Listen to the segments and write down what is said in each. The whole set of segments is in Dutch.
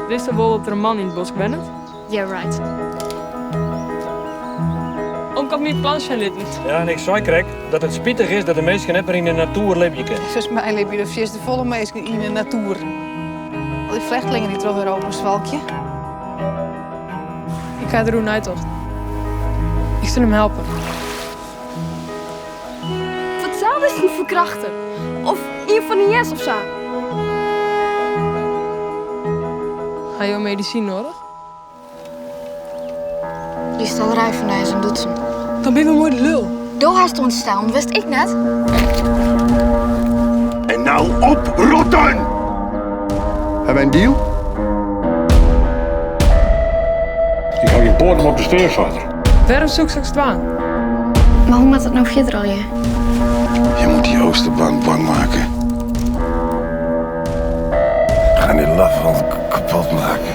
Wist je wel dat er een man in het bos bent? Yeah, right. Om kan meer plansje litten. Ja, en ik zei krijg dat het spietig is dat de mensen net maar in de natuur leven kunnen. Volgens mij leef je de volle mensen in de natuur. Al die vluchtelingen die terug weer over zwalkje. Ik ga er doen uittocht. Ik zal hem helpen. Wat zou dit niet verkrachten? Of een van die yes of zo? Ga je medicijn nodig? Die staat rijvenijs en doet ze. Dan ben je wel mooi de lul. Door haar stond staan, wist ik net. En nou oprotten! Hebben wij een deal? Ik ga je poorten op de steervader. Waarom zoek ik straks aan? Maar hoe moet het nou verder al je? Je moet die oosterbaan bang maken. Ga die lafhand kapot maken.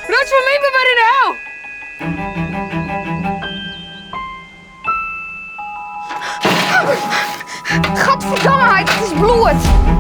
Rood van mij maar in de hel! Gadverdamme, het is bloed!